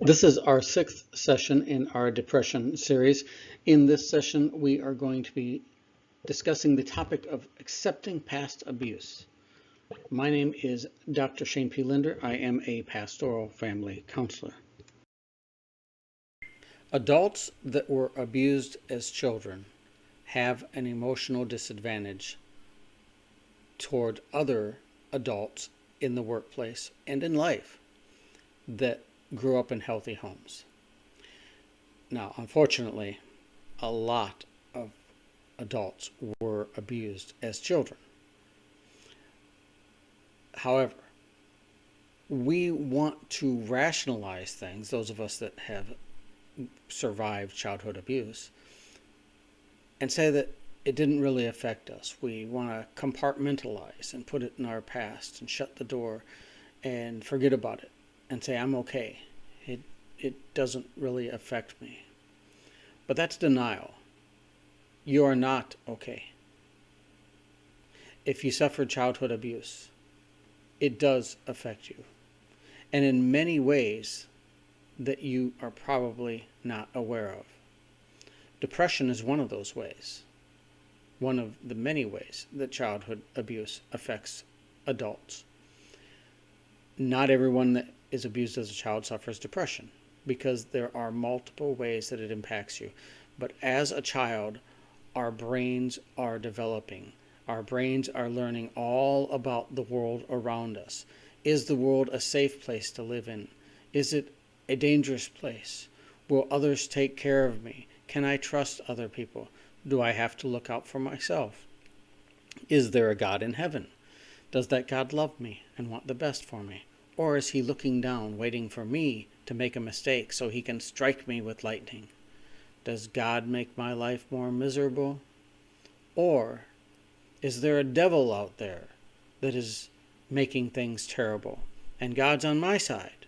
This is our sixth session in our depression series. In this session, we are going to be discussing the topic of accepting past abuse. My name is Dr. Shane P. Linder. I am a pastoral family counselor. Adults that were abused as children have an emotional disadvantage toward other adults in the workplace and in life that grew up in healthy homes. Now, unfortunately, a lot of adults were abused as children. However, we want to rationalize things, those of us that have survived childhood abuse, and say that it didn't really affect us. We want to compartmentalize and put it in our past and shut the door and forget about it and say, I'm okay. It doesn't really affect me. But that's denial. You are not okay. If you suffered childhood abuse, it does affect you. And in many ways that you are probably not aware of. Depression is one of those ways. One of the many ways that childhood abuse affects adults. Not everyone that is abused as a child suffers depression, because there are multiple ways that it impacts you. But as a child, our brains are developing. Our brains are learning all about the world around us. Is the world a safe place to live in? Is it a dangerous place? Will others take care of me? Can I trust other people? Do I have to look out for myself? Is there a God in heaven? Does that God love me and want the best for me? Or is he looking down, waiting for me to make a mistake so he can strike me with lightning? Does God make my life more miserable? Or is there a devil out there that is making things terrible and God's on my side?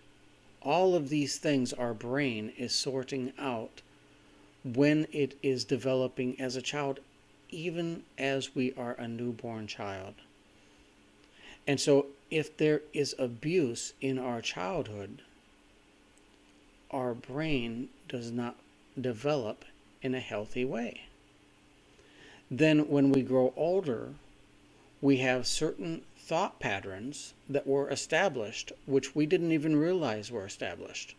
All of these things our brain is sorting out when it is developing as a child, even as we are a newborn child. And so if there is abuse in our childhood, our brain does not develop in a healthy way. Then when we grow older, we have certain thought patterns that were established, which we didn't even realize were established.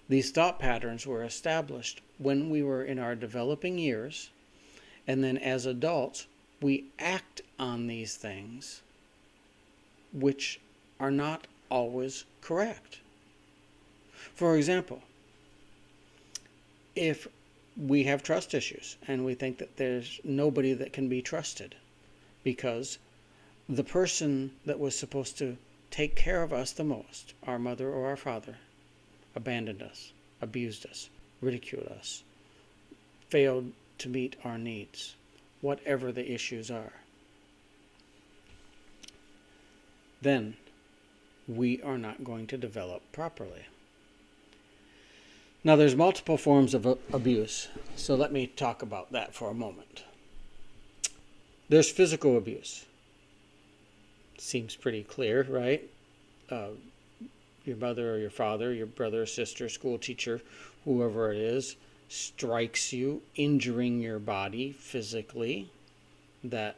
These thought patterns were established when we were in our developing years, and then as adults, we act on these things, which are not always correct. For example, if we have trust issues and we think that there's nobody that can be trusted because the person that was supposed to take care of us the most, our mother or our father, abandoned us, abused us, ridiculed us, failed to meet our needs, whatever the issues are, then we are not going to develop properly. Now, there's multiple forms of abuse, so let me talk about that for a moment. There's physical abuse. Seems pretty clear, right? Your mother or your father, your brother or sister, school teacher, whoever it is, strikes you, injuring your body physically. That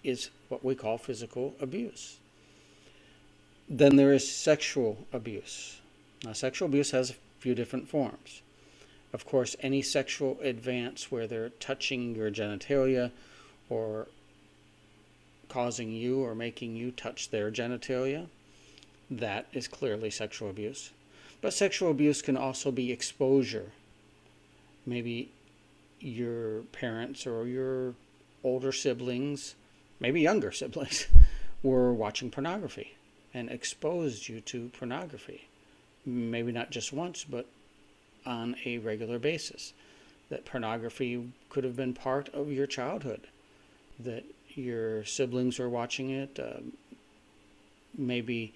is what we call physical abuse. Then there is sexual abuse. Now, sexual abuse has a few different forms. Of course, any sexual advance where they're touching your genitalia or causing you or making you touch their genitalia, that is clearly sexual abuse. But sexual abuse can also be exposure. Maybe your parents or your older siblings, maybe younger siblings, were watching pornography and exposed you to pornography. Maybe not just once, but on a regular basis. That pornography could have been part of your childhood. That your siblings were watching it. Maybe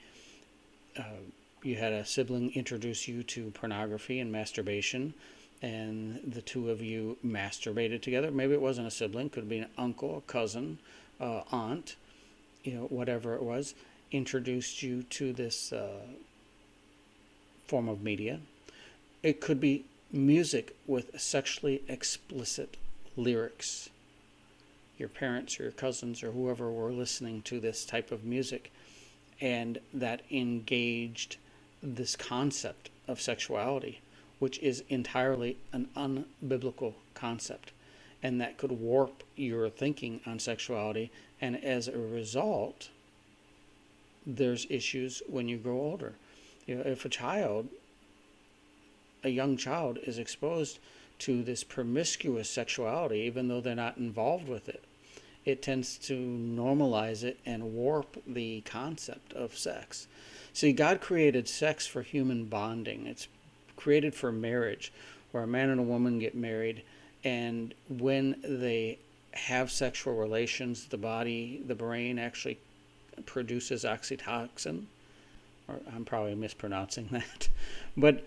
you had a sibling introduce you to pornography and masturbation, and the two of you masturbated together. Maybe it wasn't a sibling, could be an uncle, a cousin, aunt, whatever it was, introduced you to this form of media. It could be music with sexually explicit lyrics. Your parents or your cousins or whoever were listening to this type of music, and that engaged this concept of sexuality, which is entirely an unbiblical concept, and that could warp your thinking on sexuality. And as a result, there's issues when you grow older. If a young child is exposed to this promiscuous sexuality, even though they're not involved with it, it tends to normalize it and warp the concept of sex. See, God created sex for human bonding. It's created for marriage, where a man and a woman get married, and when they have sexual relations, the brain actually produces oxytocin, or I'm probably mispronouncing that, but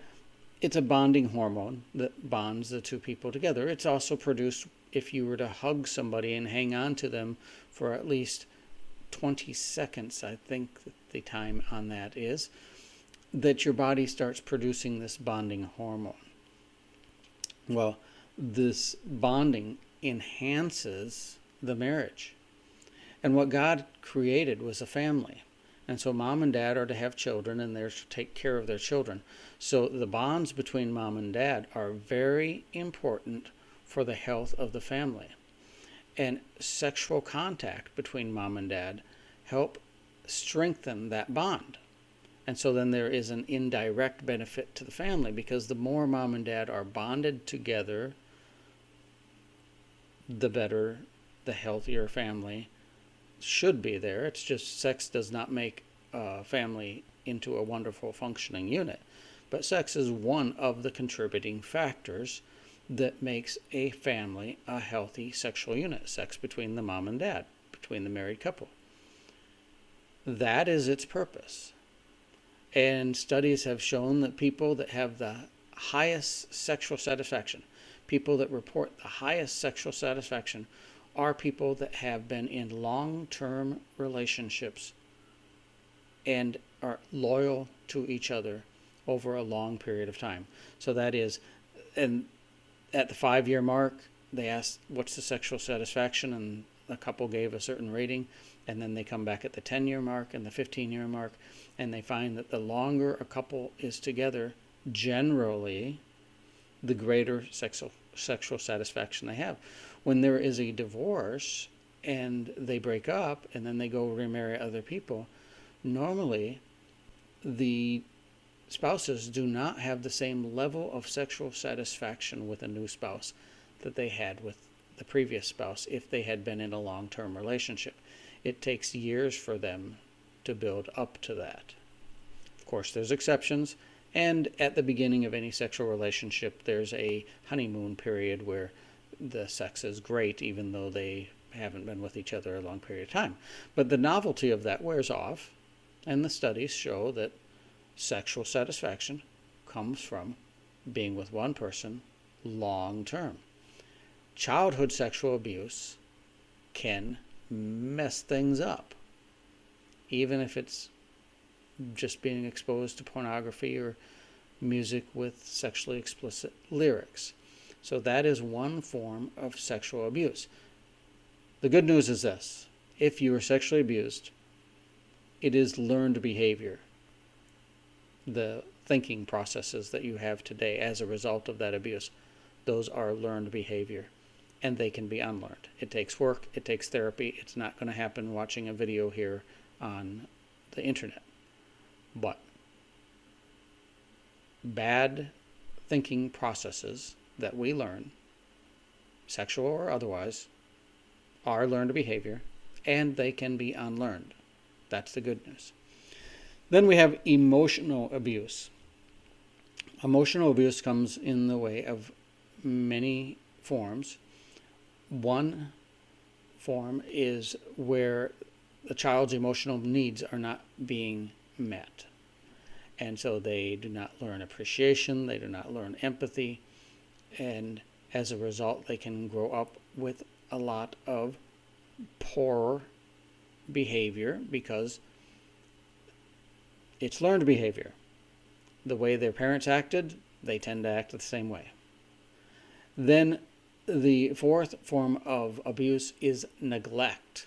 it's a bonding hormone that bonds the two people together. It's also produced if you were to hug somebody and hang on to them for at least 20 seconds, I think the time on that is, that your body starts producing this bonding hormone. Well, this bonding enhances the marriage. And what God created was a family. And so mom and dad are to have children, and they're to take care of their children. So the bonds between mom and dad are very important for the health of the family. And sexual contact between mom and dad help strengthen that bond. And so then there is an indirect benefit to the family, because the more mom and dad are bonded together, the better, the healthier family should be there. It's just sex does not make a family into a wonderful functioning unit. But sex is one of the contributing factors that makes a family a healthy sexual unit. Sex between the mom and dad, between the married couple. That is its purpose. And studies have shown that people that have the highest sexual satisfaction, people that report the highest sexual satisfaction, are people that have been in long-term relationships and are loyal to each other over a long period of time. So that is, and at the 5-year mark, they asked, what's the sexual satisfaction? And a couple gave a certain rating. And then they come back at the 10-year mark and the 15-year mark, and they find that the longer a couple is together, generally, the greater sexual satisfaction they have. When there is a divorce and they break up and then they go remarry other people, normally the spouses do not have the same level of sexual satisfaction with a new spouse that they had with the previous spouse if they had been in a long-term relationship. It takes years for them to build up to that. Of course, there's exceptions, and at the beginning of any sexual relationship, there's a honeymoon period where the sex is great, even though they haven't been with each other a long period of time. But the novelty of that wears off, and the studies show that sexual satisfaction comes from being with one person long term. Childhood sexual abuse can mess things up, even if it's just being exposed to pornography or music with sexually explicit lyrics. So that is one form of sexual abuse. The good news is this: if you are sexually abused, it is learned behavior. The thinking processes that you have today as a result of that abuse, those are learned behavior, and they can be unlearned. It takes work, it takes therapy. It's not going to happen watching a video here on the internet. But bad thinking processes that we learn, sexual or otherwise, are learned behavior, and they can be unlearned. That's the good news. Then we have emotional abuse. Emotional abuse comes in the way of many forms. One form is where the child's emotional needs are not being met. And so they do not learn appreciation, they do not learn empathy, and as a result, they can grow up with a lot of poor behavior because it's learned behavior. The way their parents acted, they tend to act the same way. Then the fourth form of abuse is neglect.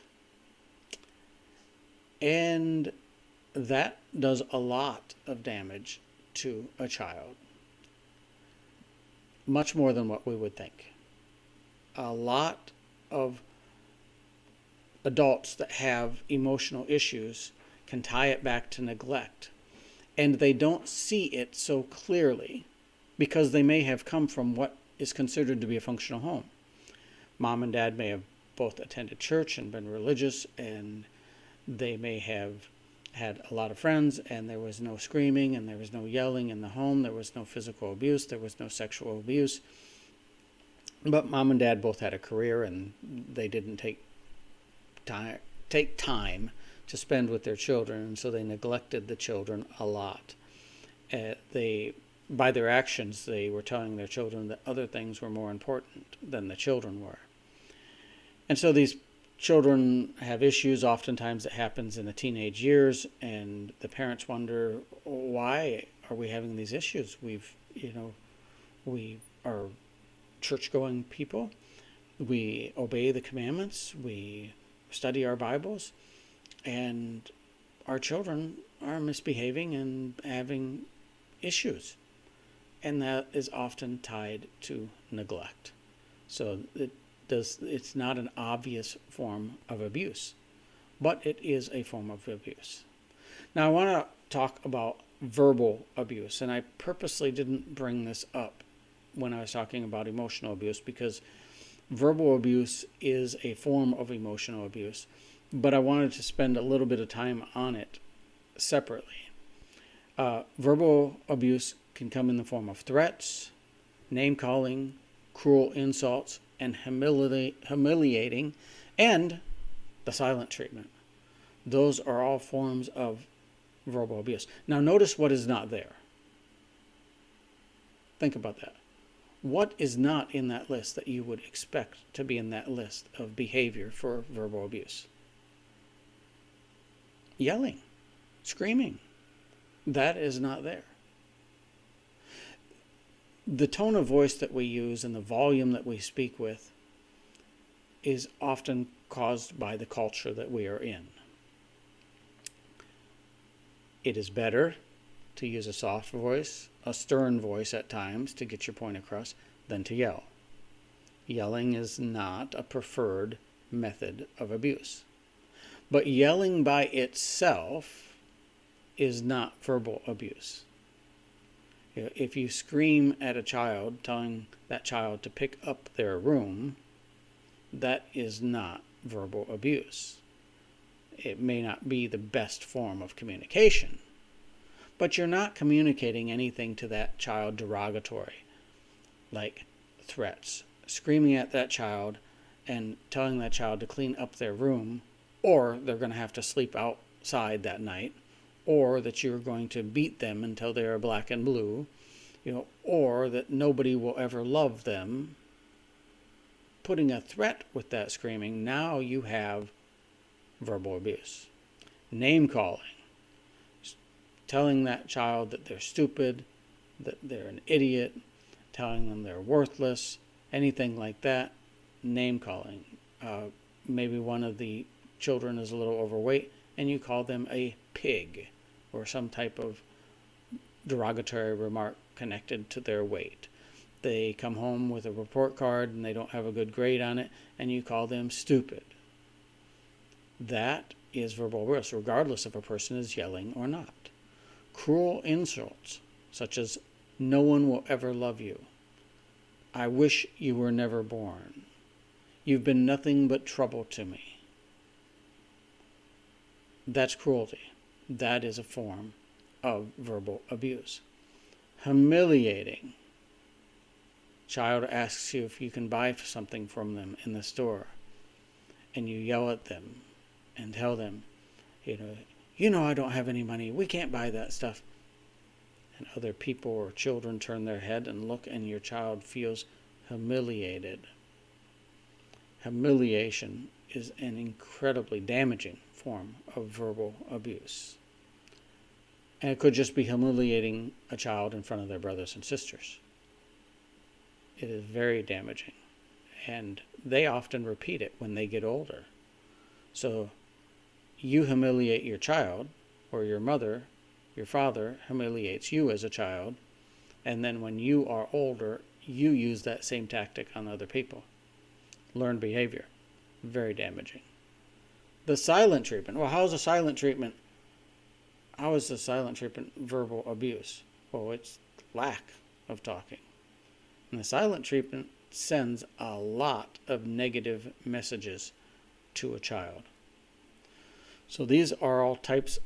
And that does a lot of damage to a child. Much more than what we would think. A lot of adults that have emotional issues can tie it back to neglect. And they don't see it so clearly because they may have come from what is considered to be a functional home. Mom and dad may have both attended church and been religious, and they may have had a lot of friends, and there was no screaming and there was no yelling in the home. There was no physical abuse. There was no sexual abuse. But mom and dad both had a career, and they didn't take time to spend with their children, and so they neglected the children a lot. By their actions, they were telling their children that other things were more important than the children were. And so these children have issues. Oftentimes it happens in the teenage years, and the parents wonder, why are we having these issues? We are church-going people. We obey the commandments. We study our Bibles, and our children are misbehaving and having issues. And that is often tied to neglect. So it's not an obvious form of abuse, but it is a form of abuse. Now I want to talk about verbal abuse, and I purposely didn't bring this up when I was talking about emotional abuse, because verbal abuse is a form of emotional abuse, but I wanted to spend a little bit of time on it separately. Verbal abuse can come in the form of threats, name-calling, cruel insults, and humiliating, and the silent treatment. Those are all forms of verbal abuse. Now notice what is not there. Think about that. What is not in that list that you would expect to be in that list of behavior for verbal abuse? Yelling, screaming. That is not there. The tone of voice that we use and the volume that we speak with is often caused by the culture that we are in. It is better to use a soft voice, a stern voice at times to get your point across, than to yell. Yelling is not a preferred method of abuse. But yelling by itself is not verbal abuse. If you scream at a child, telling that child to pick up their room, that is not verbal abuse. It may not be the best form of communication, but you're not communicating anything to that child derogatory, like threats. Screaming at that child and telling that child to clean up their room, or they're going to have to sleep outside that night, or that you're going to beat them until they are black and blue, or that nobody will ever love them. Putting a threat with that screaming, now you have verbal abuse. Name calling, telling that child that they're stupid, that they're an idiot, telling them they're worthless, anything like that. Name calling. Maybe one of the children is a little overweight and you call them a pig, or some type of derogatory remark connected to their weight. They come home with a report card and they don't have a good grade on it, and you call them stupid. That is verbal abuse, regardless if a person is yelling or not. Cruel insults, such as, "No one will ever love you," "I wish you were never born," "You've been nothing but trouble to me." That's cruelty. That is a form of verbal abuse. Humiliating. Child asks you if you can buy something from them in the store, and you yell at them and tell them, I don't have any money. We can't buy that stuff. And other people or children turn their head and look, and your child feels humiliated. Humiliation is an incredibly damaging form of verbal abuse. And it could just be humiliating a child in front of their brothers and sisters. It is very damaging. And they often repeat it when they get older. So you humiliate your child, or your mother, your father humiliates you as a child, and then when you are older, you use that same tactic on other people. Learned behavior. Very damaging. The silent treatment. Well, how is the silent treatment verbal abuse? Well, it's lack of talking. And the silent treatment sends a lot of negative messages to a child. So these are all types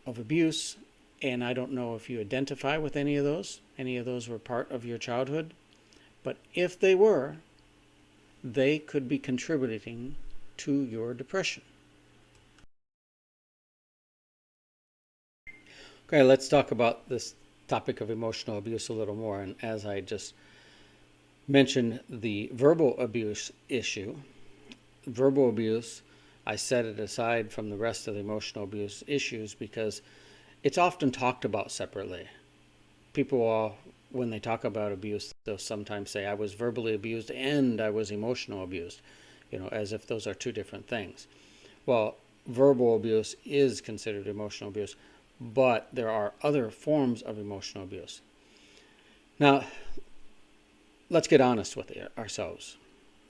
of abuse, and I don't know if you identify with any of those. Any of those were part of your childhood. But if they were, they could be contributing to your depression. Okay, let's talk about this topic of emotional abuse a little more. And as I just mentioned, the verbal abuse issue, verbal abuse, I set it aside from the rest of the emotional abuse issues because it's often talked about separately. People, when they talk about abuse, they'll sometimes say, I was verbally abused and I was emotional abused, as if those are two different things. Well, verbal abuse is considered emotional abuse, but there are other forms of emotional abuse. Now, let's get honest with ourselves.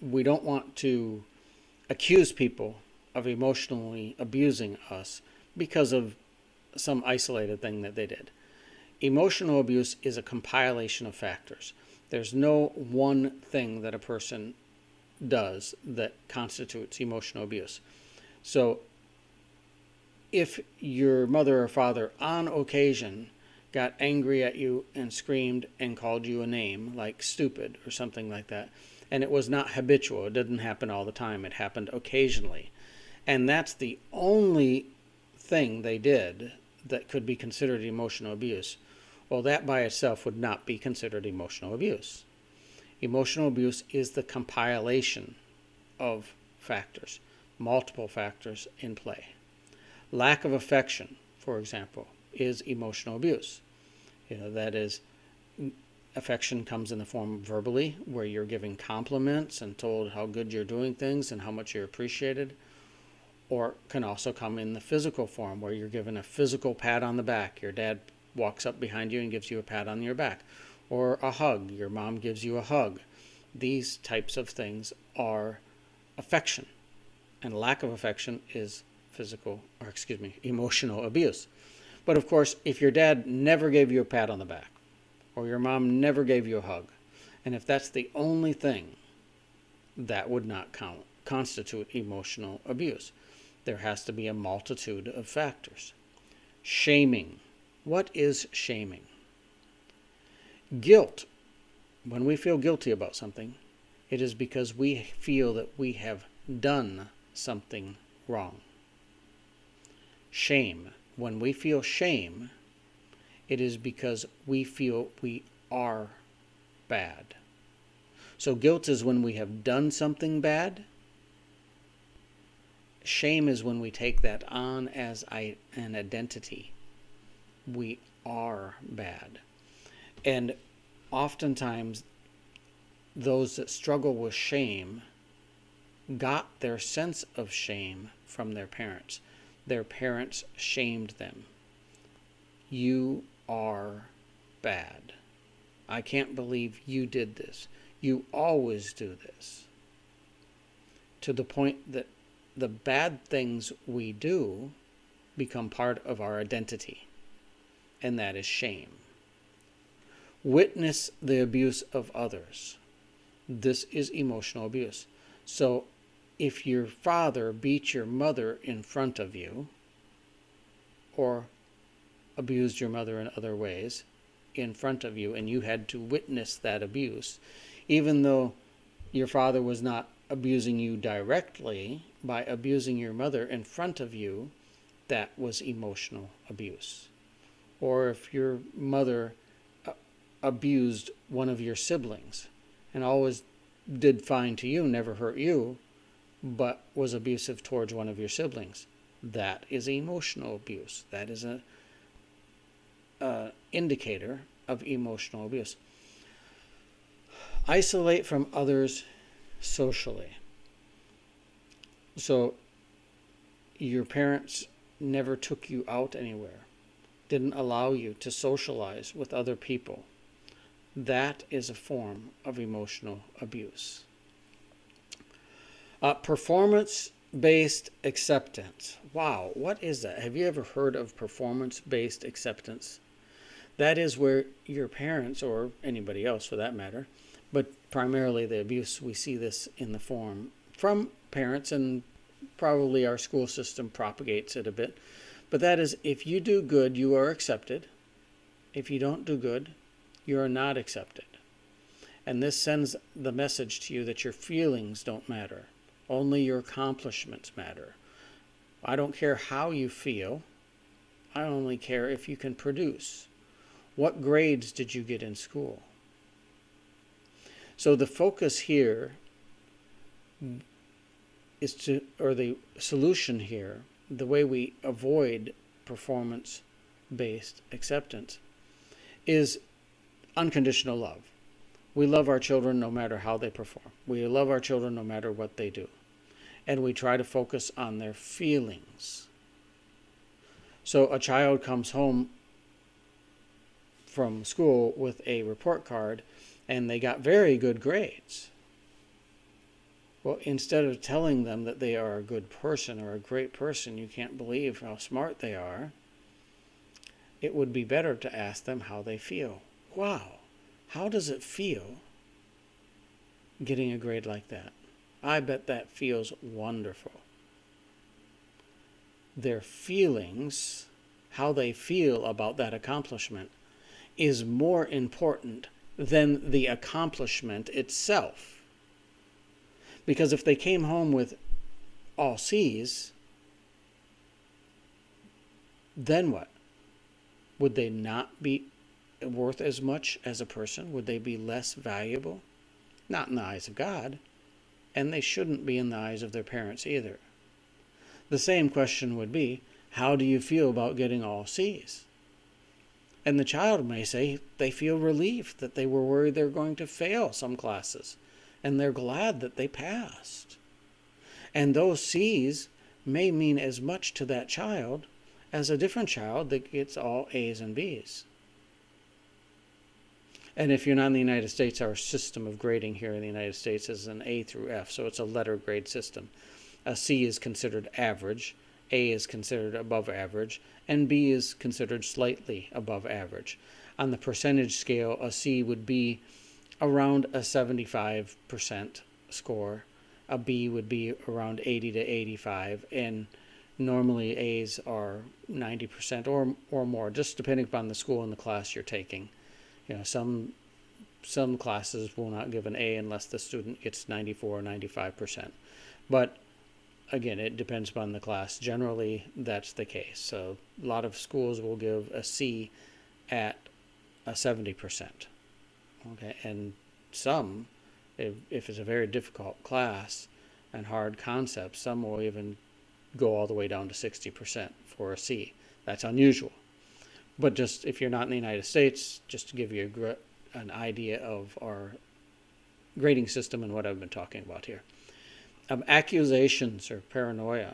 We don't want to accuse people of emotionally abusing us because of some isolated thing that they did. Emotional abuse is a compilation of factors. There's no one thing that a person does that constitutes emotional abuse. So if your mother or father on occasion got angry at you and screamed and called you a name like stupid or something like that, and it was not habitual, it didn't happen all the time, it happened occasionally, and that's the only thing they did that could be considered emotional abuse, well, that by itself would not be considered emotional abuse. Emotional abuse is the compilation of factors, multiple factors in play. Lack of affection, for example, is emotional abuse. That is, affection comes in the form verbally, where you're giving compliments and told how good you're doing things and how much you're appreciated. Or can also come in the physical form, where you're given a physical pat on the back. Your dad walks up behind you and gives you a pat on your back. Or a hug. Your mom gives you a hug. These types of things are affection. And lack of affection is emotional abuse. But of course, if your dad never gave you a pat on the back, or your mom never gave you a hug, and if that's the only thing, that would not constitute emotional abuse. There has to be a multitude of factors. Shaming. What is shaming? Guilt. When we feel guilty about something, it is because we feel that we have done something wrong. Shame. When we feel shame, it is because we feel we are bad. So guilt is when we have done something bad. Shame is when we take that on as an identity. We are bad. And oftentimes, those that struggle with shame got their sense of shame from their parents. Their parents shamed them. You are bad. I can't believe you did this. You always do this. To the point that the bad things we do become part of our identity, and that is shame. Witness the abuse of others. This is emotional abuse. So if your father beat your mother in front of you, or abused your mother in other ways in front of you, and you had to witness that abuse, even though your father was not abusing you directly, by abusing your mother in front of you, that was emotional abuse. Or if your mother abused one of your siblings and always did fine to you, never hurt you, but was abusive towards one of your siblings, that is emotional abuse. That is indicator of emotional abuse. Isolate from others socially. So your parents never took you out anywhere, didn't allow you to socialize with other people. That is a form of emotional abuse. Performance-based acceptance. Wow, what is that? Have you ever heard of performance-based acceptance? That is where your parents, or anybody else for that matter, but primarily the abuse, we see this in the form from parents, and probably our school system propagates it a bit. But that is, if you do good, you are accepted. If you don't do good, you are not accepted. And this sends the message to you that your feelings don't matter. Only your accomplishments matter. I don't care how you feel. I only care if you can produce. What grades did you get in school? So the focus here is to, or the solution here, the way we avoid performance-based acceptance is unconditional love. We love our children no matter how they perform. We love our children no matter what they do. And we try to focus on their feelings. So a child comes home from school with a report card and they got very good grades. Well, instead of telling them that they are a good person or a great person, you can't believe how smart they are, it would be better to ask them how they feel. Wow, how does it feel getting a grade like that? I bet that feels wonderful. Their feelings, how they feel about that accomplishment, is more important than the accomplishment itself. Because if they came home with all C's, then what? Would they not be worth as much as a person? Would they be less valuable? Not in the eyes of God. And they shouldn't be in the eyes of their parents either. The same question would be, how do you feel about getting all C's? And the child may say they feel relieved, that they were worried they were going to fail some classes, and they're glad that they passed. And those C's may mean as much to that child as a different child that gets all A's and B's. And if you're not in the United States, our system of grading here in the United States is an A through F, so it's a letter grade system. A C is considered average, A is considered above average, and B is considered slightly above average. On the percentage scale, a C would be around a 75% score. A B would be around 80 to 85, and normally A's are 90% or more, just depending upon the school and the class you're taking. You know, some classes will not give an A unless the student gets 94 or 95%. But again, it depends upon the class. Generally, that's the case. So a lot of schools will give a C at a 70%. Okay, and some, if it's a very difficult class and hard concepts, some will even go all the way down to 60% for a C. That's unusual. But just if you're not in the United States, just to give you an idea of our grading system and what I've been talking about here. Accusations or paranoia.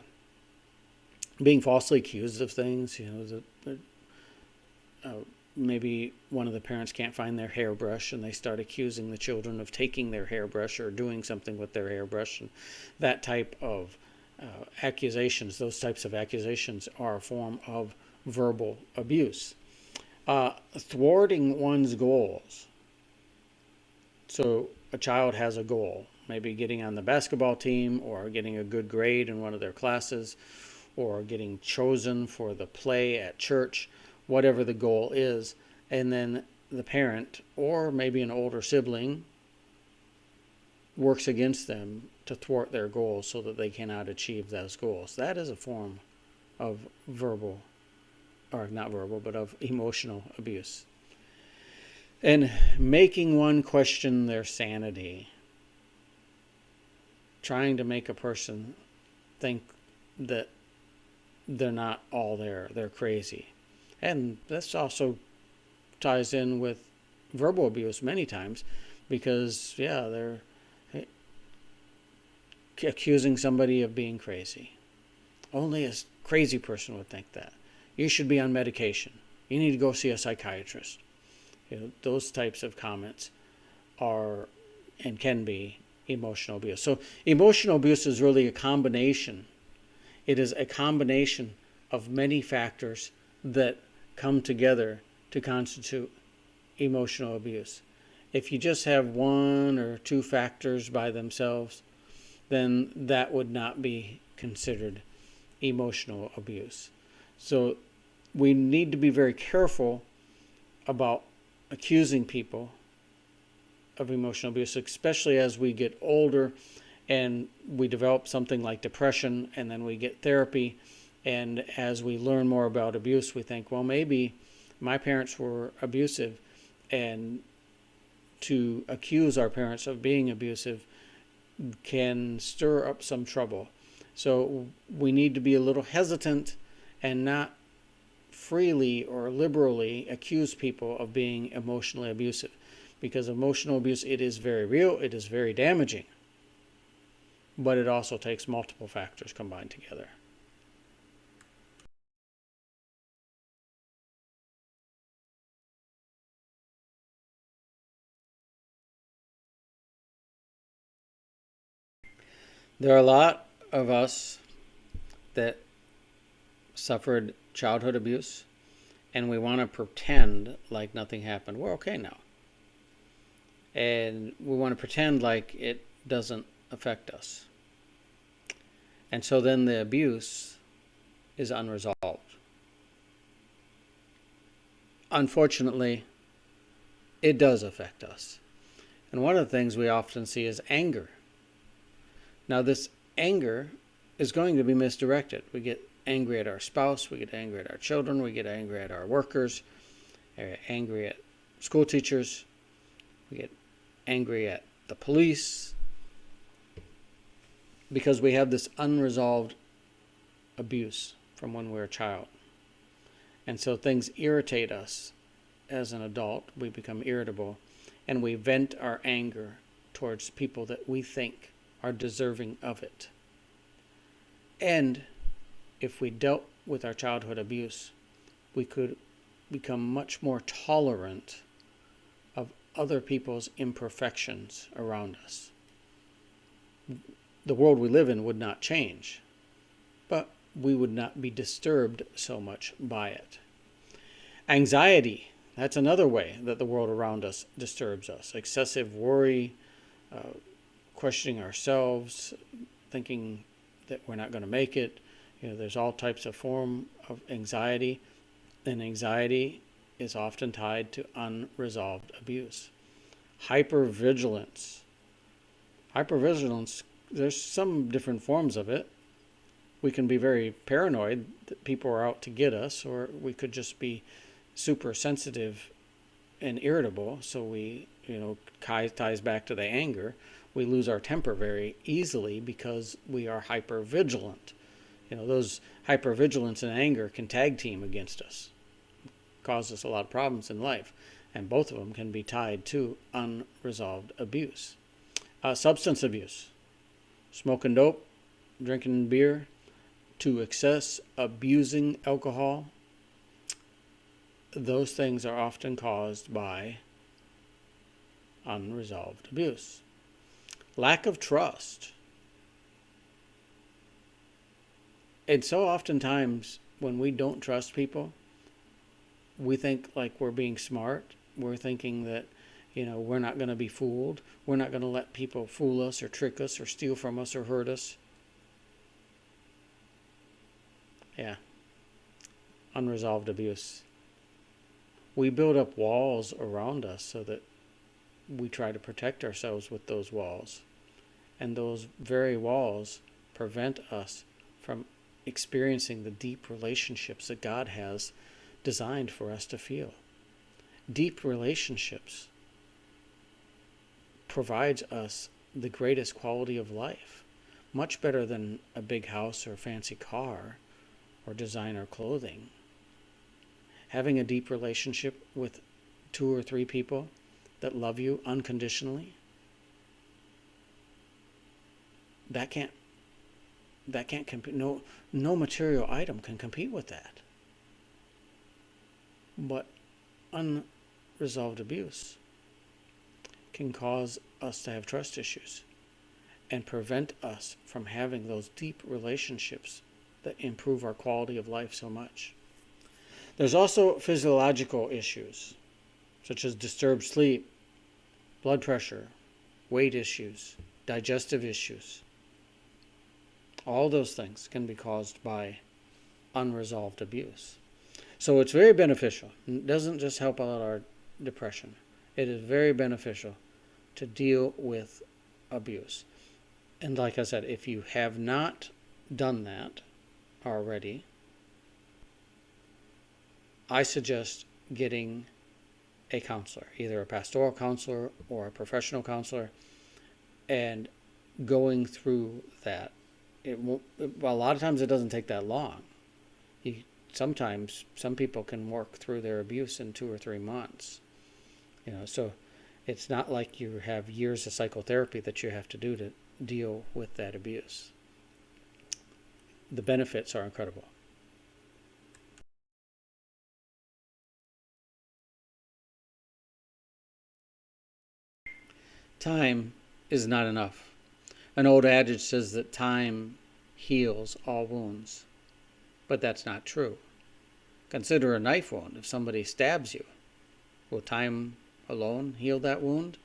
Being falsely accused of things, you know, maybe one of the parents can't find their hairbrush and they start accusing the children of taking their hairbrush or doing something with their hairbrush. And that type of accusations, those types of accusations are a form of verbal abuse. Thwarting one's goals. So a child has a goal, maybe getting on the basketball team or getting a good grade in one of their classes or getting chosen for the play at church, whatever the goal is. And then the parent or maybe an older sibling works against them to thwart their goals so that they cannot achieve those goals. That is a form of verbal, or not verbal, but of emotional abuse. And making one question their sanity. Trying to make a person think that they're not all there, they're crazy. And this also ties in with verbal abuse many times, because they're accusing somebody of being crazy. Only a crazy person would think that. You should be on medication. You need to go see a psychiatrist. Those types of comments are and can be emotional abuse. So emotional abuse is really a combination. It is a combination of many factors that come together to constitute emotional abuse. If you just have one or two factors by themselves, then that would not be considered emotional abuse. So we need to be very careful about accusing people of emotional abuse, especially as we get older and we develop something like depression, and then we get therapy. And as we learn more about abuse, we think, well, maybe my parents were abusive, and to accuse our parents of being abusive can stir up some trouble. So we need to be a little hesitant and not freely or liberally accuse people of being emotionally abusive, because emotional abuse, it is very real, it is very damaging, but it also takes multiple factors combined together. There are a lot of us that suffered childhood abuse, and we want to pretend like nothing happened. We're okay now. And we want to pretend like it doesn't affect us. And so then the abuse is unresolved. Unfortunately, it does affect us. And one of the things we often see is anger. Now, this anger is going to be misdirected. We get angry at our spouse, we get angry at our children, we get angry at our workers, we get angry at school teachers, we get angry at the police, because we have this unresolved abuse from when we're a child. And so things irritate us as an adult. We become irritable, and we vent our anger towards people that we think are deserving of it. And if we dealt with our childhood abuse, we could become much more tolerant of other people's imperfections around us. The world we live in would not change, but we would not be disturbed so much by it. Anxiety, that's another way that the world around us disturbs us. Excessive worry, questioning ourselves, thinking that we're not going to make it. There's all types of form of anxiety, and anxiety is often tied to unresolved abuse. Hypervigilance. Hypervigilance, there's some different forms of it. We can be very paranoid that people are out to get us, or we could just be super sensitive and irritable. So we, ties back to the anger. We lose our temper very easily because we are hypervigilant. Those hypervigilance and anger can tag team against us, cause us a lot of problems in life, and both of them can be tied to unresolved abuse. Substance abuse, smoking dope, drinking beer to excess, abusing alcohol. Those things are often caused by unresolved abuse. Lack of trust. And so oftentimes when we don't trust people, we think like we're being smart. We're thinking that, we're not going to be fooled. We're not going to let people fool us or trick us or steal from us or hurt us. Yeah. Unresolved abuse. We build up walls around us so that we try to protect ourselves with those walls. And those very walls prevent us from experiencing the deep relationships that God has designed for us to feel. Deep relationships provides us the greatest quality of life, much better than a big house or a fancy car or designer clothing. Having a deep relationship with 2 or 3 people that love you unconditionally, that can't compete. No material item can compete with that. But unresolved abuse can cause us to have trust issues and prevent us from having those deep relationships that improve our quality of life so much. There's also physiological issues, such as disturbed sleep, blood pressure, weight issues, digestive issues. All those things can be caused by unresolved abuse. So it's very beneficial. It doesn't just help out our depression. It is very beneficial to deal with abuse. And like I said, if you have not done that already, I suggest getting a counselor, either a pastoral counselor or a professional counselor, and going through that. A lot of times it doesn't take that long. Sometimes some people can work through their abuse in 2 or 3 months. So it's not like you have years of psychotherapy that you have to do to deal with that abuse. The benefits are incredible. Time is not enough. An old adage says that time heals all wounds, but that's not true. Consider a knife wound. If somebody stabs you, will time alone heal that wound?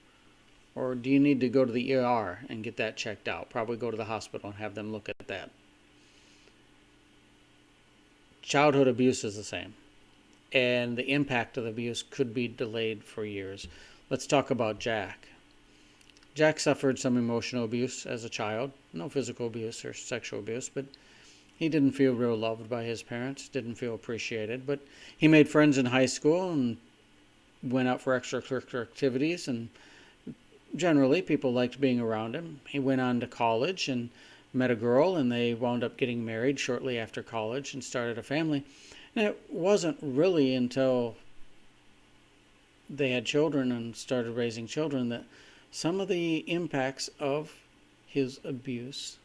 Or do you need to go to the ER and get that checked out? Probably go to the hospital and have them look at that. Childhood abuse is the same. And the impact of the abuse could be delayed for years. Let's talk about Jack. Jack suffered some emotional abuse as a child. No physical abuse or sexual abuse, but he didn't feel real loved by his parents, didn't feel appreciated. But he made friends in high school and went out for extracurricular activities, and generally people liked being around him. He went on to college and met a girl, and they wound up getting married shortly after college and started a family. And it wasn't really until they had children and started raising children that some of the impacts of his abuse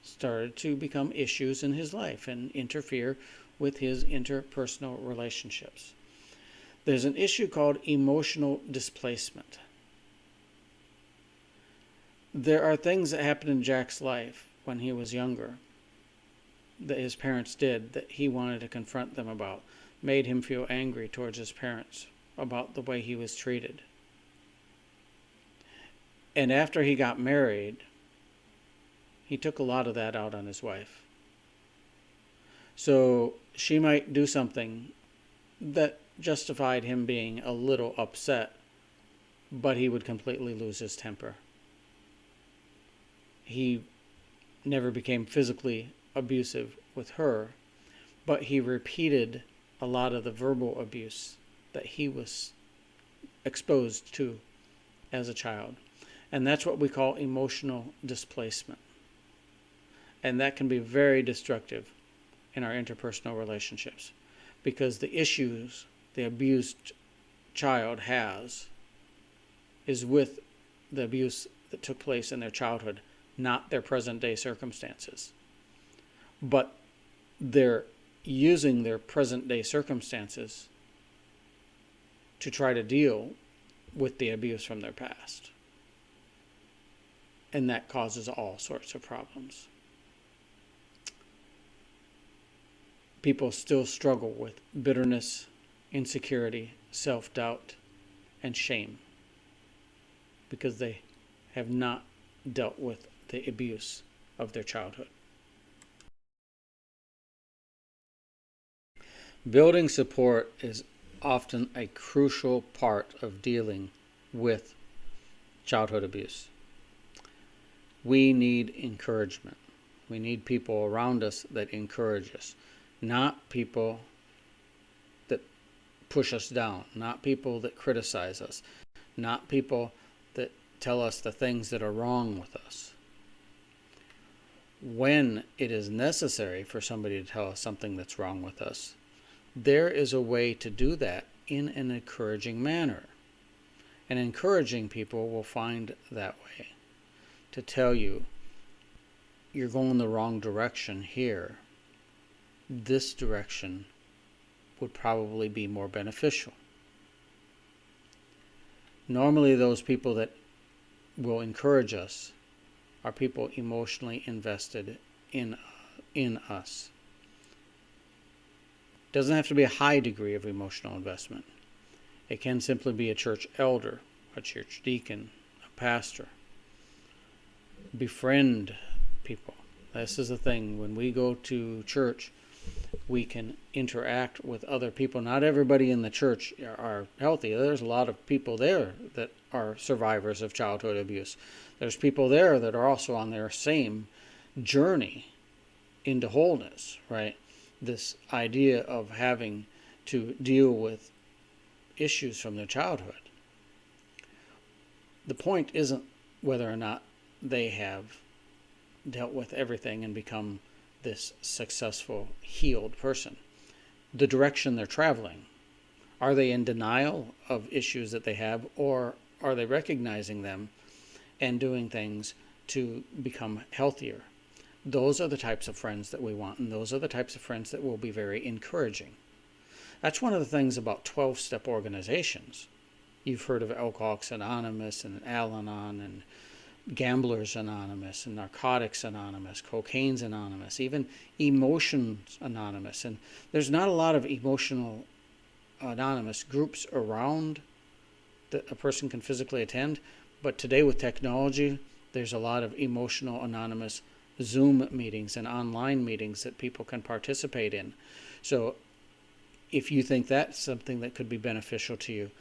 started to become issues in his life and interfere with his interpersonal relationships. There's an issue called emotional displacement. There are things that happened in Jack's life when he was younger that his parents did that he wanted to confront them about, made him feel angry towards his parents about the way he was treated. And after he got married, he took a lot of that out on his wife. So she might do something that justified him being a little upset, but he would completely lose his temper. He never became physically abusive with her, but he repeated a lot of the verbal abuse that he was exposed to as a child. And that's what we call emotional displacement. And that can be very destructive in our interpersonal relationships, because the issues the abused child has is with the abuse that took place in their childhood, not their present day circumstances. But they're using their present day circumstances to try to deal with the abuse from their past. And that causes all sorts of problems. People still struggle with bitterness, insecurity, self-doubt, and shame because they have not dealt with the abuse of their childhood. Building support is often a crucial part of dealing with childhood abuse. We need encouragement. We need people around us that encourage us, not people that push us down, not people that criticize us, not people that tell us the things that are wrong with us. When it is necessary for somebody to tell us something that's wrong with us, there is a way to do that in an encouraging manner. And encouraging people will find that way to tell you, you're going the wrong direction here. This direction would probably be more beneficial. Normally, those people that will encourage us are people emotionally invested in us. It doesn't have to be a high degree of emotional investment. It can simply be a church elder, a church deacon, a pastor. Befriend people. This is the thing. When we go to church, we can interact with other people. Not everybody in the church are healthy. There's a lot of people there that are survivors of childhood abuse. There's people there that are also on their same journey into wholeness, right? This idea of having to deal with issues from their childhood. The point isn't whether or not they have dealt with everything and become this successful, healed person. The direction they're traveling. Are they in denial of issues that they have, or are they recognizing them and doing things to become healthier? Those are the types of friends that we want, and those are the types of friends that will be very encouraging. That's one of the things about 12-step organizations. You've heard of Alcoholics Anonymous and Al-Anon and Gamblers Anonymous and Narcotics Anonymous, Cocaine's Anonymous, even Emotions Anonymous. And there's not a lot of emotional anonymous groups around that a person can physically attend, but today with technology, there's a lot of emotional anonymous Zoom meetings and online meetings that people can participate in. So if you think that's something that could be beneficial to you,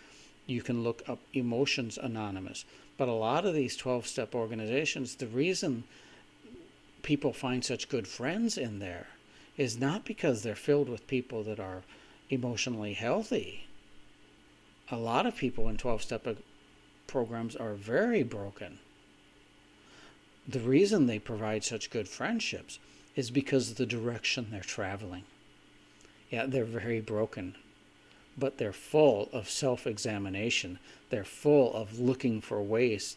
you can look up Emotions Anonymous. But a lot of these 12-step organizations, the reason people find such good friends in there is not because they're filled with people that are emotionally healthy. A lot of people in 12-step programs are very broken. The reason they provide such good friendships is because of the direction they're traveling. Yeah, they're very broken, but they're full of self-examination. They're full of looking for ways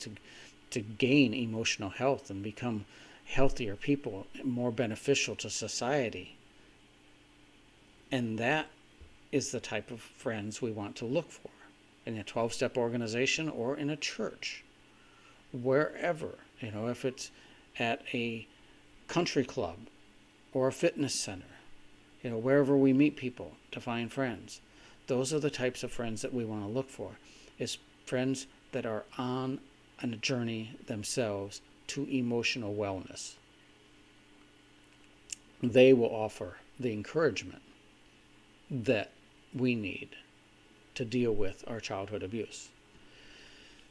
to gain emotional health and become healthier people, more beneficial to society. And that is the type of friends we want to look for in a 12-step organization or in a church, wherever. If it's at a country club or a fitness center, wherever we meet people to find friends. Those are the types of friends that we want to look for, is friends that are on a journey themselves to emotional wellness. They will offer the encouragement that we need to deal with our childhood abuse.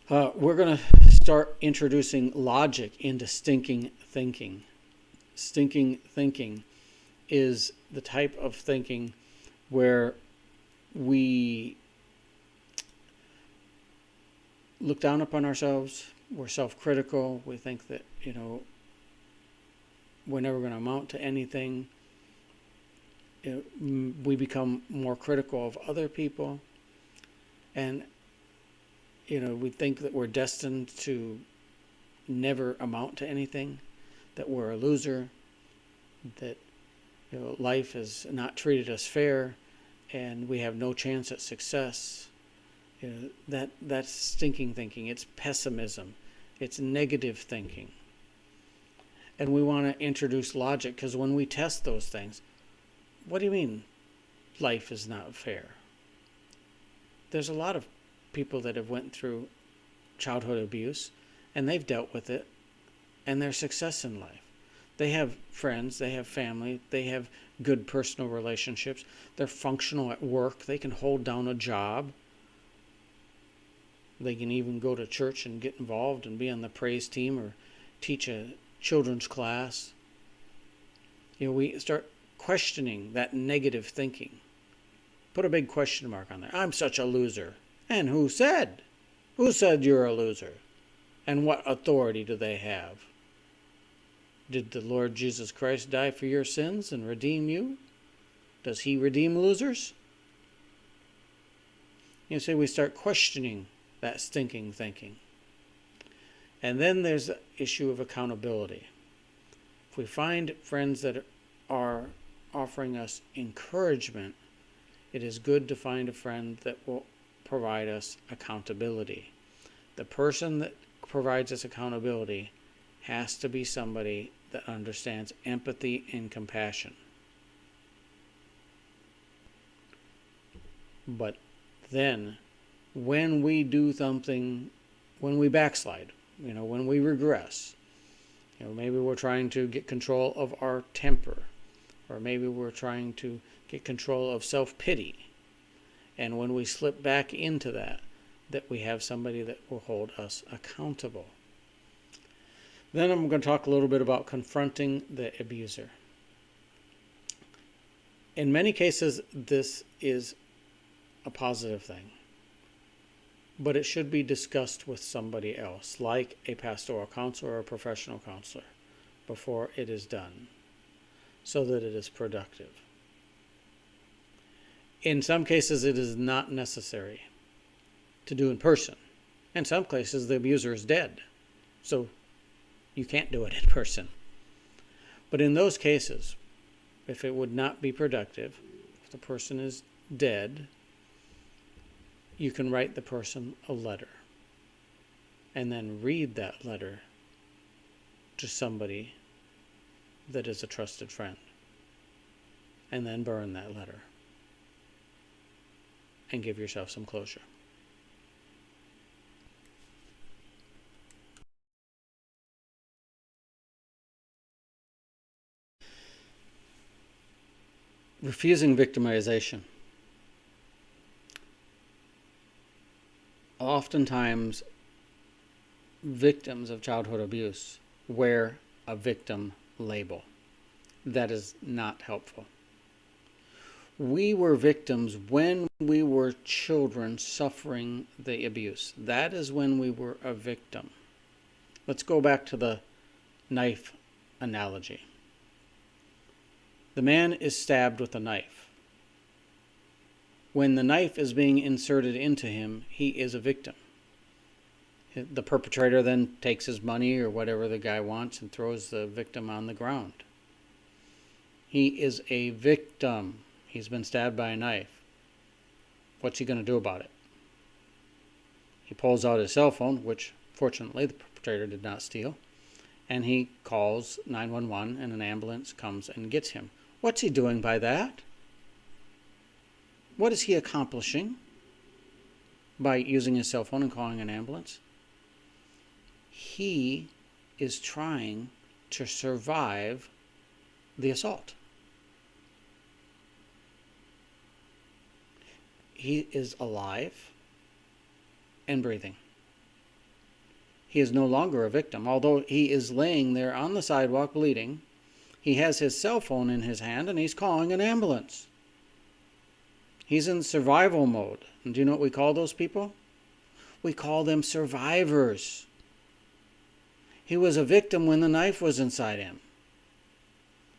We're going to start introducing logic into stinking thinking. Stinking thinking is the type of thinking where we look down upon ourselves, we're self-critical, we think that, we're never going to amount to anything. We become more critical of other people, and we think that we're destined to never amount to anything, that we're a loser, that life has not treated us fair, and we have no chance at success. That's stinking thinking. It's pessimism. It's negative thinking. And we want to introduce logic, because when we test those things, what do you mean life is not fair? There's a lot of people that have went through childhood abuse, and they've dealt with it, and their success in life. They have friends, they have family, they have good personal relationships, they're functional at work, they can hold down a job, they can even go to church and get involved and be on the praise team or teach a children's class. We start questioning that negative thinking. Put a big question mark on there. I'm such a loser. And who said? Who said you're a loser? And what authority do they have? Did the Lord Jesus Christ die for your sins and redeem you? Does he redeem losers? You see, we start questioning that stinking thinking. And then there's the issue of accountability. If we find friends that are offering us encouragement, it is good to find a friend that will provide us accountability. The person that provides us accountability has to be somebody that understands empathy and compassion. But then, when we do something, when we backslide, when we regress, maybe we're trying to get control of our temper, or maybe we're trying to get control of self-pity. And when we slip back into that we have somebody that will hold us accountable. Then I'm going to talk a little bit about confronting the abuser. In many cases, this is a positive thing, but it should be discussed with somebody else, like a pastoral counselor or a professional counselor, before it is done, so that it is productive. In some cases, it is not necessary to do in person. In some cases, the abuser is dead, so you can't do it in person. But in those cases, if it would not be productive, if the person is dead, you can write the person a letter and then read that letter to somebody that is a trusted friend, and then burn that letter and give yourself some closure. Refusing victimization. Oftentimes, victims of childhood abuse wear a victim label. That is not helpful. We were victims when we were children suffering the abuse. That is when we were a victim. Let's go back to the knife analogy. The man is stabbed with a knife. When the knife is being inserted into him, he is a victim. The perpetrator then takes his money or whatever the guy wants and throws the victim on the ground. He is a victim. He's been stabbed by a knife. What's he going to do about it? He pulls out his cell phone, which fortunately the perpetrator did not steal, and he calls 911 and an ambulance comes and gets him. What's he doing by that? What is he accomplishing by using his cell phone and calling an ambulance? He is trying to survive the assault. He is alive and breathing. He is no longer a victim. Although he is laying there on the sidewalk bleeding, he has his cell phone in his hand and he's calling an ambulance. He's in survival mode. And do you know what we call those people? We call them survivors. He was a victim when the knife was inside him.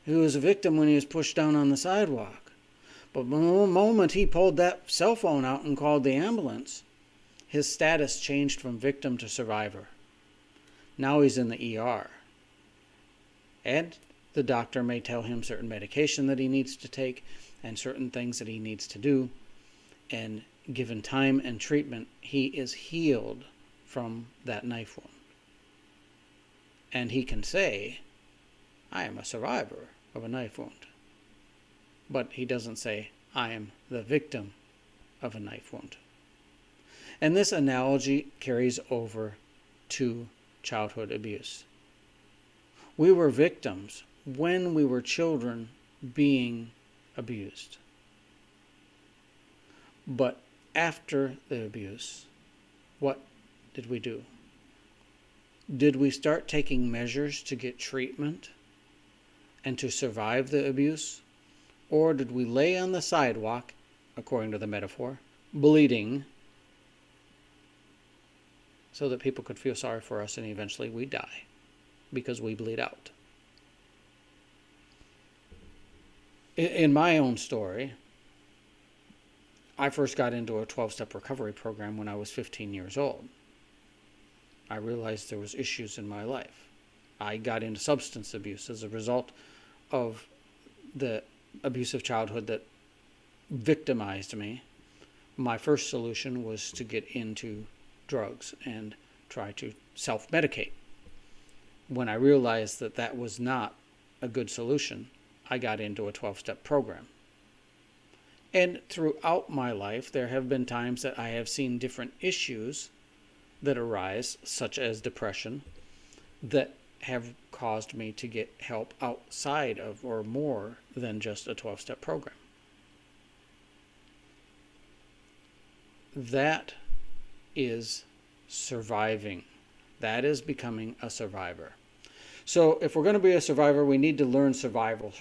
He was a victim when he was pushed down on the sidewalk. But the moment he pulled that cell phone out and called the ambulance, his status changed from victim to survivor. Now he's in the ER. And the doctor may tell him certain medication that he needs to take and certain things that he needs to do. And given time and treatment, he is healed from that knife wound. And he can say, I am a survivor of a knife wound. But he doesn't say, I am the victim of a knife wound. And this analogy carries over to childhood abuse. We were victims when we were children being abused. But after the abuse, what did we do? Did we start taking measures to get treatment and to survive the abuse? Or did we lay on the sidewalk, according to the metaphor, bleeding, so that people could feel sorry for us and eventually we die because we bleed out? In my own story, I first got into a 12-step recovery program when I was 15 years old. I realized there was issues in my life. I got into substance abuse as a result of the abusive childhood that victimized me. My first solution was to get into drugs and try to self-medicate. When I realized that that was not a good solution, I got into a 12-step program. And throughout my life, there have been times that I have seen different issues that arise, such as depression, that have caused me to get help outside of or more than just a 12-step program. That is surviving. That is becoming a survivor. So if we're going to be a survivor, we need to learn survivor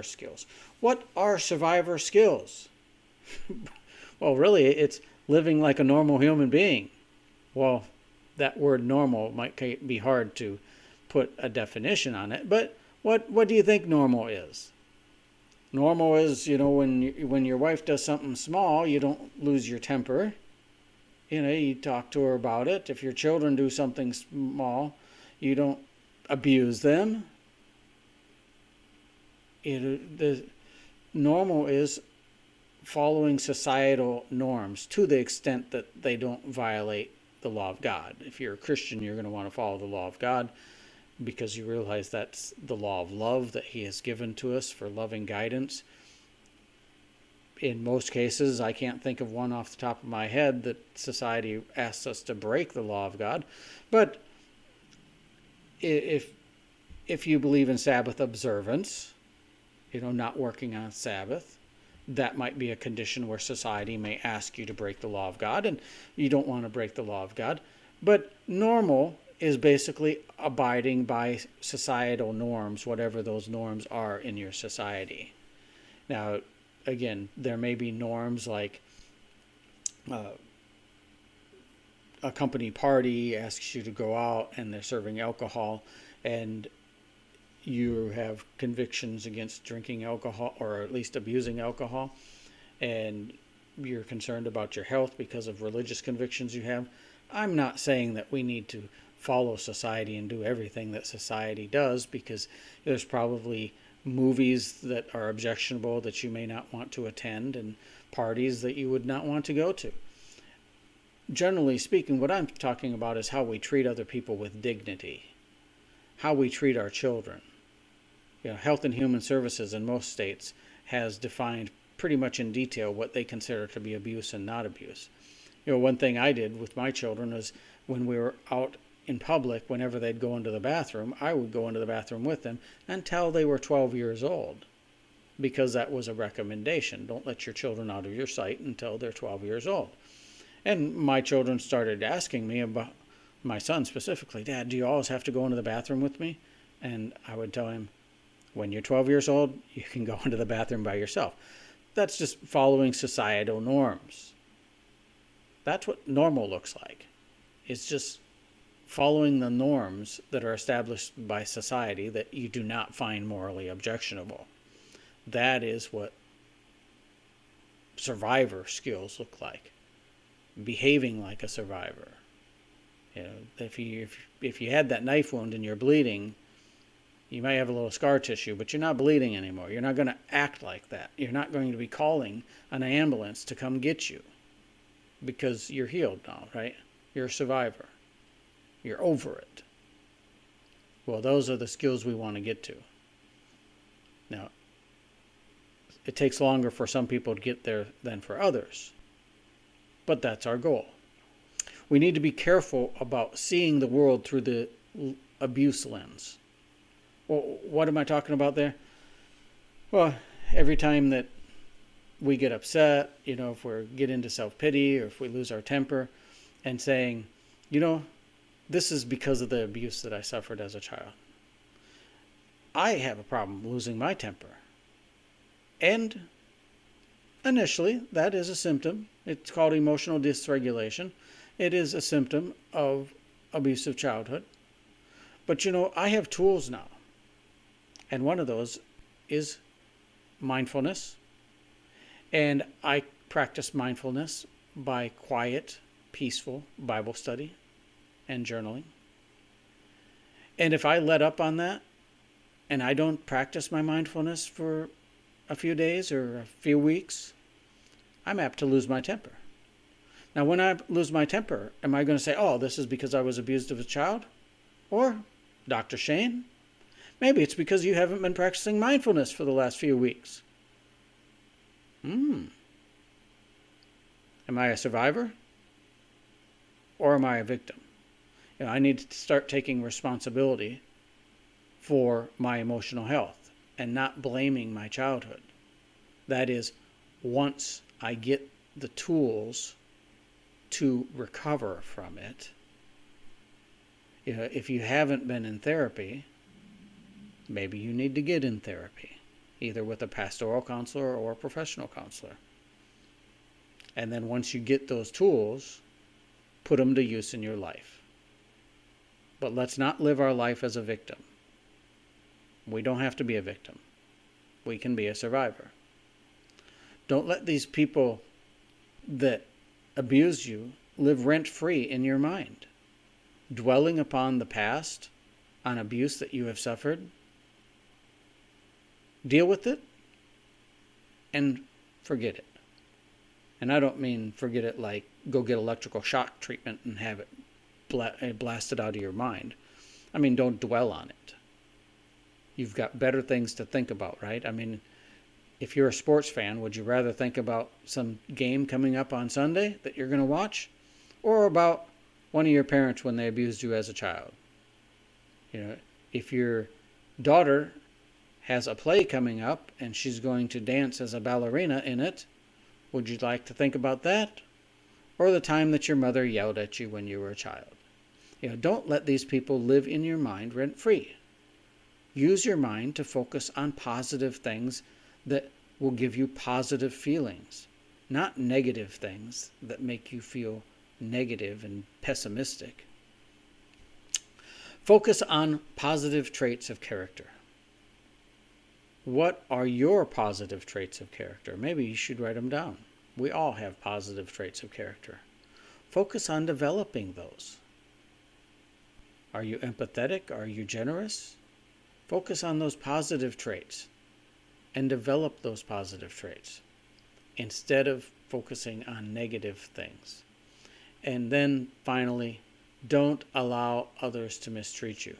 skills. What are survivor skills? Well, really, it's living like a normal human being. Well, that word normal might be hard to put a definition on it, but what do you think normal is? Normal is, when your wife does something small, you don't lose your temper. You talk to her about it. If your children do something small, you don't abuse them. The normal is following societal norms to the extent that they don't violate the law of God. If you're a Christian, you're going to want to follow the law of God because you realize that's the law of love that He has given to us for loving guidance. In most cases, I can't think of one off the top of my head that society asks us to break the law of God. But if you believe in Sabbath observance, not working on Sabbath, that might be a condition where society may ask you to break the law of God, and you don't want to break the law of God. But normal is basically abiding by societal norms, whatever those norms are in your society. Now, again, there may be norms like a company party asks you to go out and they're serving alcohol, and you have convictions against drinking alcohol or at least abusing alcohol, and you're concerned about your health because of religious convictions you have. I'm not saying that we need to follow society and do everything that society does, because there's probably movies that are objectionable that you may not want to attend and parties that you would not want to go to. Generally speaking, what I'm talking about is how we treat other people with dignity, how we treat our children. Health and Human Services in most states has defined pretty much in detail what they consider to be abuse and not abuse. One thing I did with my children was when we were out in public, whenever they'd go into the bathroom, I would go into the bathroom with them until they were 12 years old, because that was a recommendation. Don't let your children out of your sight until they're 12 years old. And my children started asking me about, my son specifically, Dad, do you always have to go into the bathroom with me? And I would tell him, when you're 12 years old, you can go into the bathroom by yourself. That's just following societal norms. That's what normal looks like. It's just following the norms that are established by society that you do not find morally objectionable. That is what survivor skills look like. Behaving like a survivor. If you had that knife wound and you're bleeding, you might have a little scar tissue, but you're not bleeding anymore. You're not going to act like that. You're not going to be calling an ambulance to come get you because you're healed now, right? You're a survivor. You're over it. Well, those are the skills we want to get to. Now, it takes longer for some people to get there than for others, but that's our goal. We need to be careful about seeing the world through the abuse lens. Well, what am I talking about there? Well, every time that we get upset, if we get into self-pity or if we lose our temper, and saying, this is because of the abuse that I suffered as a child. I have a problem losing my temper. And initially, that is a symptom. It's called emotional dysregulation. It is a symptom of abusive childhood. But I have tools now. And one of those is mindfulness. And I practice mindfulness by quiet, peaceful Bible study and journaling. And if I let up on that and I don't practice my mindfulness for a few days or a few weeks, I'm apt to lose my temper. Now, when I lose my temper, am I going to say, oh, this is because I was abused as a child? Or, Dr. Shane, maybe it's because you haven't been practicing mindfulness for the last few weeks. Am I a survivor? Or am I a victim? I need to start taking responsibility for my emotional health and not blaming my childhood. That is, once I get the tools to recover from it. If you haven't been in therapy, maybe you need to get in therapy, either with a pastoral counselor or a professional counselor. And then once you get those tools, put them to use in your life. But let's not live our life as a victim. We don't have to be a victim. We can be a survivor. Don't let these people that abuse you live rent-free in your mind, dwelling upon the past, on abuse that you have suffered. Deal with it and forget it. And I don't mean forget it like go get electrical shock treatment and have it blasted out of your mind. I mean, don't dwell on it. You've got better things to think about, right? I mean, if you're a sports fan, would you rather think about some game coming up on Sunday that you're going to watch, or about one of your parents when they abused you as a child? If your daughter has a play coming up and she's going to dance as a ballerina in it, would you like to think about that, or the time that your mother yelled at you when you were a child? Don't let these people live in your mind rent-free. Use your mind to focus on positive things that will give you positive feelings, not negative things that make you feel negative and pessimistic. Focus on positive traits of character. What are your positive traits of character? Maybe you should write them down. We all have positive traits of character. Focus on developing those. Are you empathetic? Are you generous? Focus on those positive traits and develop those positive traits instead of focusing on negative things. And then finally, don't allow others to mistreat you.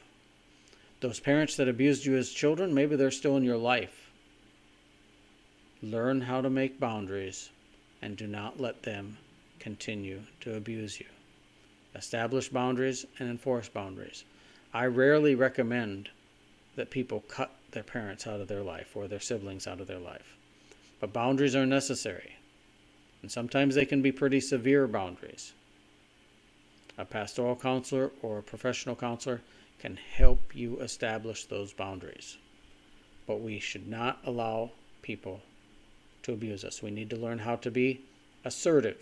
Those parents that abused you as children, maybe they're still in your life. Learn how to make boundaries and do not let them continue to abuse you. Establish boundaries and enforce boundaries. I rarely recommend that people cut their parents out of their life or their siblings out of their life. But boundaries are necessary. And sometimes they can be pretty severe boundaries. A pastoral counselor or a professional counselor can help you establish those boundaries. But we should not allow people to abuse us. We need to learn how to be assertive,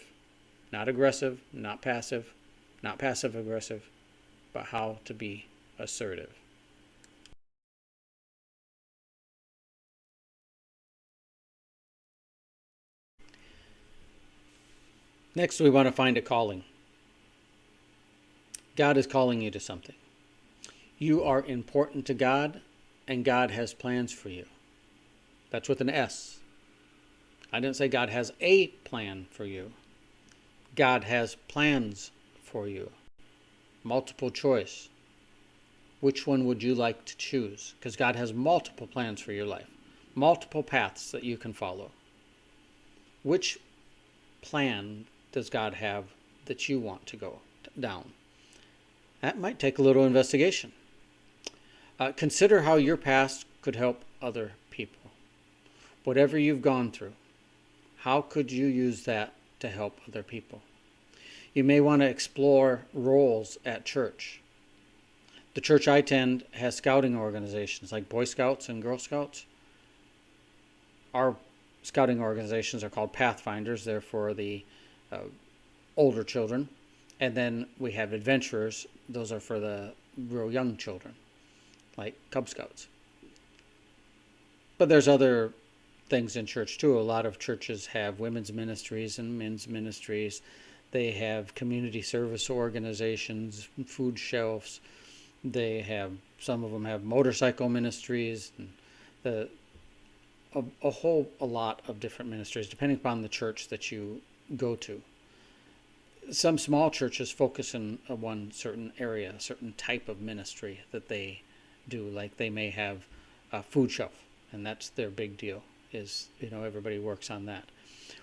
not aggressive, not passive-aggressive, but how to be assertive. Next, we want to find a calling. God is calling you to something. You are important to God, and God has plans for you. That's with an S. I didn't say God has a plan for you. God has plans for you. Multiple choice. Which one would you like to choose? Because God has multiple plans for your life. Multiple paths that you can follow. Which plan does God have that you want to go down? That might take a little investigation. Consider how your past could help other people. Whatever you've gone through, how could you use that to help other people? You may want to explore roles at church. The church I attend has scouting organizations like Boy Scouts and Girl Scouts. Our scouting organizations are called Pathfinders. They're for the older children. And then we have adventurers. Those are for the real young children, like Cub Scouts. But there's other things in church too. A lot of churches have women's ministries and men's ministries. They have community service organizations, food shelves. Some of them have motorcycle ministries, and a lot of different ministries, depending upon the church that you go to. Some small churches focus in one certain area, a certain type of ministry that they do. Like they may have a food shelf, and that's their big deal, is, everybody works on that.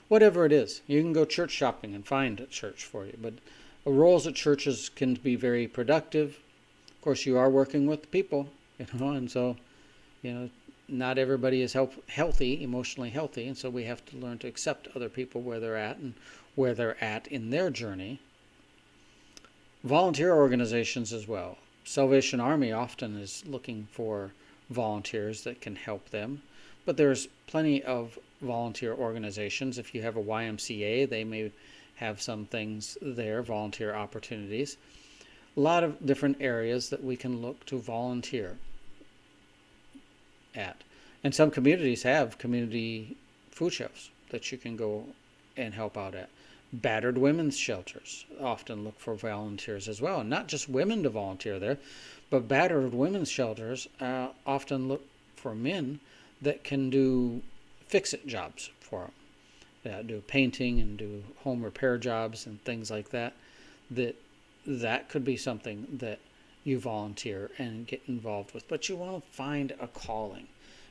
Whatever it is, you can go church shopping and find a church for you. But roles at churches can be very productive. Of course, you are working with people, and so, not everybody is healthy, emotionally healthy, and so we have to learn to accept other people where they're at and where they're at in their journey. Volunteer organizations as well. Salvation Army often is looking for volunteers that can help them, but there's plenty of volunteer organizations. If you have a YMCA, they may have some things there, volunteer opportunities. A lot of different areas that we can look to volunteer at. And some communities have community food shelves that you can go and help out at. Battered women's shelters often look for volunteers as well. And not just women to volunteer there, but battered women's shelters often look for men that can do fix-it jobs for them. Do painting and do home repair jobs and things like that. That could be something that you volunteer and get involved with. But you want to find a calling.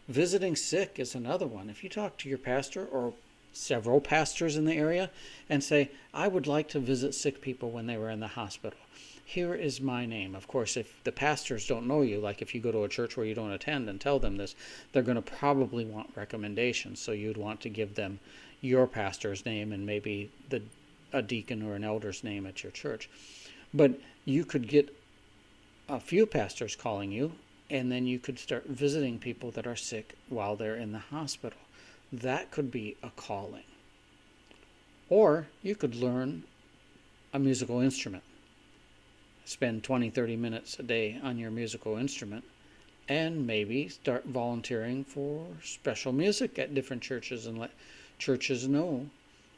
Visiting sick is another one. If you talk to your pastor or several pastors in the area and say, I would like to visit sick people when they were in the hospital. Here is my name. Of course, if the pastors don't know you, like if you go to a church where you don't attend and tell them this, they're going to probably want recommendations. So you'd want to give them your pastor's name and maybe a deacon or an elder's name at your church. But you could get a few pastors calling you, and then you could start visiting people that are sick while they're in the hospital. That could be a calling. Or you could learn a musical instrument. Spend 20, 30 minutes a day on your musical instrument, and maybe start volunteering for special music at different churches and let churches know,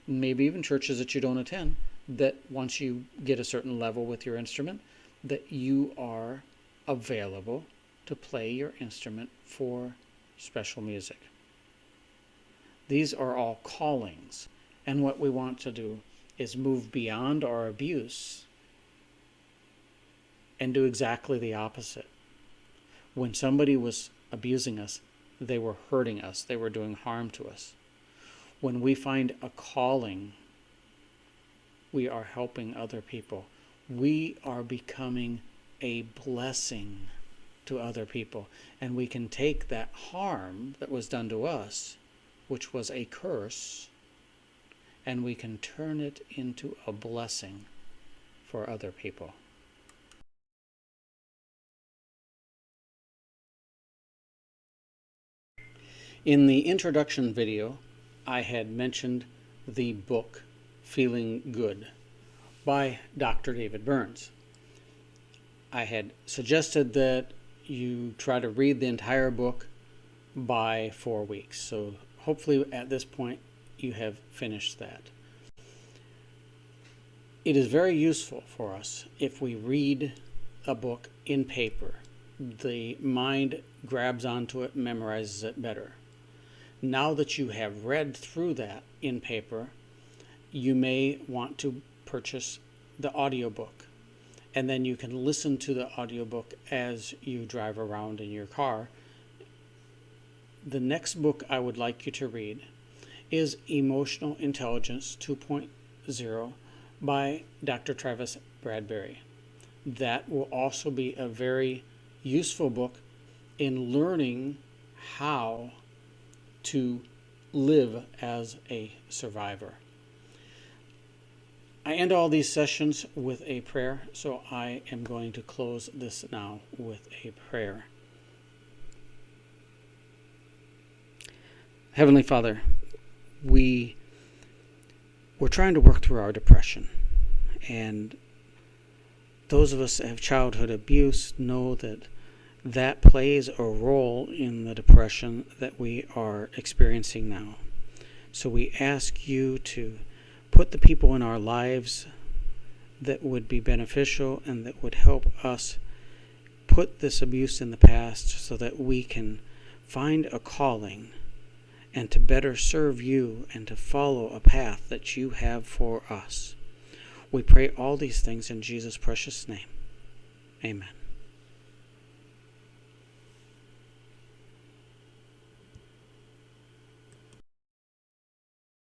maybe even churches that you don't attend, that once you get a certain level with your instrument, that you are available to play your instrument for special music. These are all callings, and what we want to do is move beyond our abuse and do exactly the opposite. When somebody was abusing us, they were hurting us, they were doing harm to us. When we find a calling, we are helping other people. We are becoming a blessing to other people, and we can take that harm that was done to us, which was a curse, and we can turn it into a blessing for other people. In the introduction video, I had mentioned the book Feeling Good by Dr. David Burns. I had suggested that you try to read the entire book by 4 weeks. So hopefully at this point you have finished that. It is very useful for us if we read a book in paper. The mind grabs onto it, memorizes it better. Now that you have read through that in paper, you may want to purchase the audiobook, and then you can listen to the audiobook as you drive around in your car. The next book I would like you to read is Emotional Intelligence 2.0 by Dr. Travis Bradberry. That will also be a very useful book in learning how to live as a survivor. I end all these sessions with a prayer, so I am going to close this now with a prayer. Heavenly Father, we're trying to work through our depression, and those of us that have childhood abuse know that that plays a role in the depression that we are experiencing now. So we ask you to put the people in our lives that would be beneficial and that would help us put this abuse in the past so that we can find a calling and to better serve you and to follow a path that you have for us. We pray all these things in Jesus' precious name. Amen.